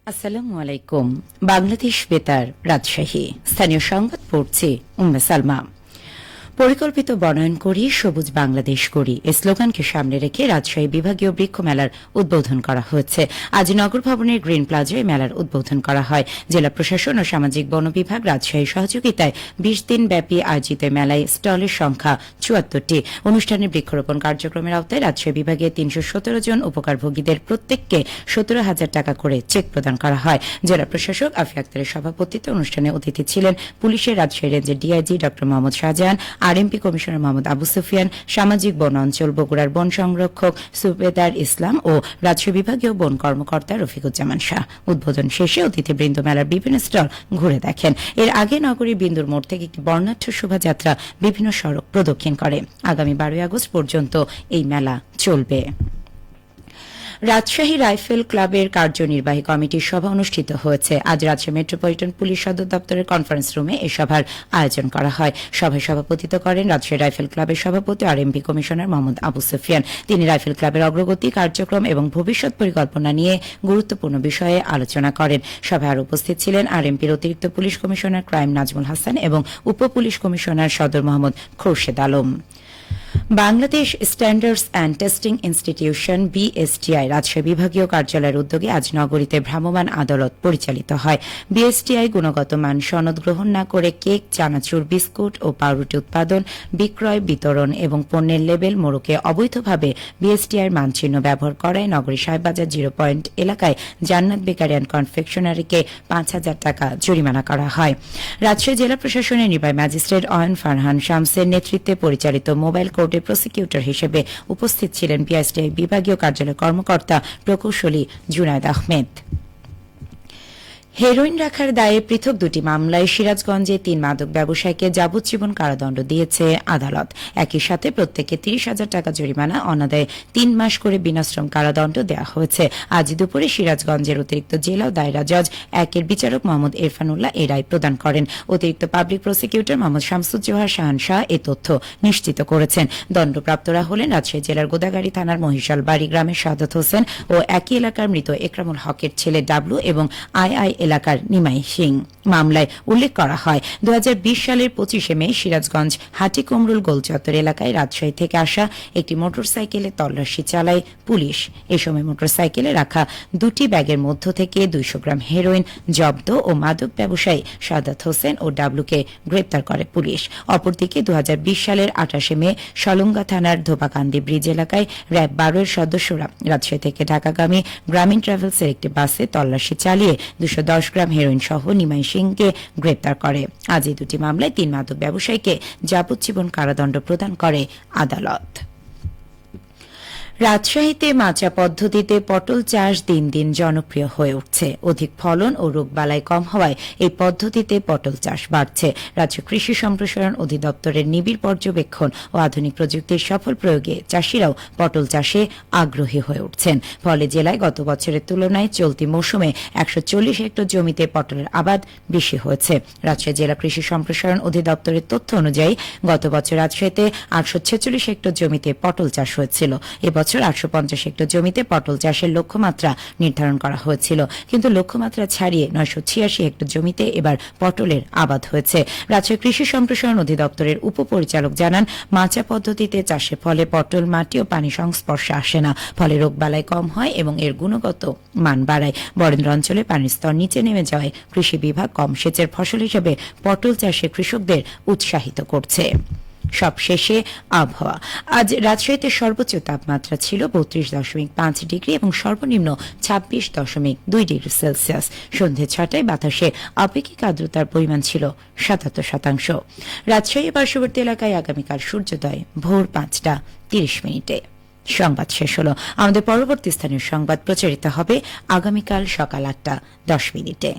আসসালামু আলাইকুম। বাংলাদেশ বেতার, রাজশাহী। স্থানীয় সংবাদ পড়ছি উম্মে সালমা। পরিকল্পিত বনায়ন করি, সবুজ বাংলাদেশ করি এ স্লোগানকে সামনে রেখে রাজশাহী বিভাগীয় বৃক্ষ মেলার উদ্বোধন করা হয়েছে। আজ নগর ভবনের গ্রিন প্লাজায় মেলার উদ্বোধন করা হয়। জেলা প্রশাসন ও সামাজিক বন বিভাগ রাজশাহী সহযোগিতায় ২০ দিন ব্যাপী আয়োজিত মেলায় স্টলের সংখ্যা ৭৪টি। অনুষ্ঠানে বৃক্ষরোপণ কার্যক্রমের আওতায় রাজশাহী বিভাগে ৩১৭ জন উপকারভোগীদের প্রত্যেককে ১৭,০০০ টাকা করে চেক প্রদান করা হয়। জেলা প্রশাসক আফি আক্তারের সভাপতিত্বে অনুষ্ঠানে অতিথি ছিলেন পুলিশের রাজশাহী রেঞ্জের ডিআইজি ড মোহাম্মদ শাহজাহান, আরএমপি কমিশনার মোহাম্মদ আবু সুফিয়ান, সামাজিক বন অঞ্চল বগুড়ার বন সংরক্ষক সুবেদার ইসলাম ও রাজশাহী বিভাগীয় বন কর্মকর্তা রফিকুজ্জামান শাহ। উদ্বোধন শেষে অতিথিবৃন্দ মেলার বিভিন্ন স্টল ঘুরে দেখেন। এর আগে নগরীর বিন্দুর মোড় থেকে একটি বর্ণাঢ্য শোভাযাত্রা বিভিন্ন সড়ক প্রদক্ষিণ করে। আগামী ১২ আগস্ট পর্যন্ত এই মেলা চলবে। রাজশাহী রাইফেল ক্লাবের কার্যনির্বাহী কমিটির সভা অনুষ্ঠিত হয়েছে। আজ রাজশাহী মেট্রোপলিটন পুলিশ সদর দপ্তরের কনফারেন্স রুমে এই সভার আয়োজন করা হয়। সভায় সভাপতিত্ব করেন রাজশাহী রাইফেল ক্লাবের সভাপতি আরএমপি কমিশনার মোহাম্মদ আবু সুফিয়ান। তিনি রাইফেল ক্লাবের অগ্রগতি, কার্যক্রম এবং ভবিষ্যৎ পরিকল্পনা নিয়ে গুরুত্বপূর্ণ বিষয়ে আলোচনা করেন। সভায় আরও উপস্থিত ছিলেন আরএমপির অতিরিক্ত police commissioner crime Nazmul Hasan এবং উপ পুলিশ কমিশনার সদর Mohammad Khorshed Alam. Bangladesh standards and testing institution BSTI Rajshahi বিভাগীয় কার্যালয়ের উদ্যোগে আজ নগরীতে ভ্রাম্যমাণ আদালত পরিচালিত হয়। বিএসটিআই গুণগত মান সনদ গ্রহণ না করে কেক, চানাচুর, বিস্কুট ও পাউরুটি উৎপাদন, বিক্রয়, বিতরণ এবং পণ্যের লেবেল মোড়কে অবৈধভাবে বিএসটিআইয়ের মানচিহ্ন ব্যবহার করায় নগরী সাহেববাজার 0 পয়েন্ট এলাকায় জান্নাত বেকারি অ্যান্ড কনফেকশনারিকে ৫,০০০ টাকা জরিমানা করা হয়। রাজশাহী জেলা প্রশাসনের নির্বাহী ম্যাজিস্ট্রেট অয়ন ফারহান শামসের নেতৃত্বে পরিচালিত মোবাইল কোর্টে প্রসিকিউটর হিসেবে উপস্থিত ছিলেন বিএসটিআই বিভাগীয় কার্যালয়ের কর্মকর্তা প্রকৌশলী জুনায়েদ আহমেদ। হেরোইন রাখার দায়ে পৃথক দুটি মামলায় সিরাজগঞ্জে ৩ মাদক ব্যবসায়ীকে যাবজ্জীবন কারাদণ্ড দিয়েছে আদালত। একই সাথে প্রত্যেককে ৩০,০০০ টাকা জরিমানা, অনাদায়ে ৩ মাস করে বিনাশ্রম কারাদণ্ড দেওয়া হয়েছে। আজ দুপুরে সিরাজগঞ্জের অতিরিক্ত জেলা ও দায়রা জজ ১-এর বিচারক মোহাম্মদ ইরফানুল্লাহ এই রায় প্রদান করেন। অতিরিক্ত পাবলিক প্রসিকিউটর মোহাম্মদ শামসুজ্জোহা শাহান শাহ এ তথ্য নিশ্চিত করেছেন। দণ্ডপ্রাপ্তরা হলেন রাজশাহী জেলার গোদাগাড়ী থানার মহিশালবাড়ি গ্রামের সাদত হোসেন ও একই এলাকার মৃত একরামুল হকের ছেলে ডাবলু এবং আই এলাকার নিমাই সিং। মামলায় উল্লেখ করা হয় ২০২০ সালের ২৫শে মে সিরাজগঞ্জ হাটিকুমরুল গোলচত্বর এলাকায় রাজশাহী থেকে আসা একটি মোটরসাইকেলে তল্লাশি চালায় পুলিশ। এ সময় মোটরসাইকেলে রাখা দুটি ব্যাগের মধ্য থেকে ২০০ গ্রাম হেরোইন জব্দ ও মাদক ব্যবসায়ী সাদাত হোসেন ও ডাবলুকে গ্রেপ্তার করে পুলিশ। অপরদিকে ২০২০ সালের ২৮শে মে সলঙ্গা থানার ধোপাকান্দি ব্রিজ এলাকায় র্যাব ১২-এর সদস্যরা রাজশাহী থেকে ঢাকাগামী গ্রামীণ ট্রাভেলসের একটি বাসে তল্লাশি চালিয়ে ২১০ গ্রাম হেরোইন সহ নিমাই সিংকে গ্রেপ্তার করে। আজ এই দুটি মামলায় ৩ মাদক ব্যবসায়ীকে যাবজ্জীবন কারাদণ্ড প্রদান করে আদালত। রাজশাহীতে মাচা পদ্ধতিতে পটল চাষ দিন দিন জনপ্রিয় হয়ে উঠছে। অধিক ফলন ও রোগবালাই কম হওয়ায় এই পদ্ধতিতে পটল চাষ বাড়ছে। রাজ্য কৃষি সম্প্রসারণ অধিদপ্তরের নিবিড় পর্যবেক্ষণ ও আধুনিক প্রযুক্তির সফল প্রয়োগে চাষিরাও পটল চাষে আগ্রহী হয়ে উঠছেন। ফলে জেলায় গত বছরের তুলনায় চলতি মৌসুমে ১৪০ হেক্টর জমিতে পটলের আবাদ বেশি হয়েছে। রাজশাহী জেলা কৃষি সম্প্রসারণ অধিদপ্তরের তথ্য অনুযায়ী গত বছর রাজশাহীতে ৮৪৬ হেক্টর জমিতে পটল চাষ হয়েছিল। এবছর ৮৫০ হেক্টর জমিতে পটল চাষের লক্ষ্যমাত্রা নির্ধারণ করা হয়েছিল, কিন্তু লক্ষ্যমাত্রা ছাড়িয়ে ৯৮৬ হেক্টর জমিতে এবার পটলের আবাদ হয়েছে। রাজ্য কৃষি সম্প্রসারণ অধিদপ্তরের উপপরিচালক জানান, মাচা পদ্ধতিতে চাষের ফলে পটল মাটি ও পানি সংস্পর্শে আসে না, ফলে রোগবালাই কম হয় এবং এর গুণগত মান বাড়ায়। বরেন্দ্র অঞ্চলে পানির স্তর নিচে নেমে যাওয়ায় কৃষি বিভাগ কম সেচের ফসল হিসেবে পটল চাষে কৃষকদের উৎসাহিত করছে। সবশেষে আবহাওয়া। আজ রাজশাহীতে সর্বোচ্চ তাপমাত্রা ছিল ৩২.৫ ডিগ্রি এবং সর্বনিম্ন ২৬.২ ডিগ্রি সেলসিয়াস। সন্ধ্যে ৬টায় বাতাসে আপেক্ষিক আর্দ্রতার পরিমাণ ছিল ৭৭%। রাজশাহী পার্শ্ববর্তী এলাকায় আগামীকাল সূর্যোদয় ভোর ৫টা ৩০ মিনিটে। সংবাদ শেষ হল। আমাদের পরবর্তী স্থানীয় সংবাদ প্রচারিত হবে আগামীকাল সকাল ৮টা ১০ মিনিটে।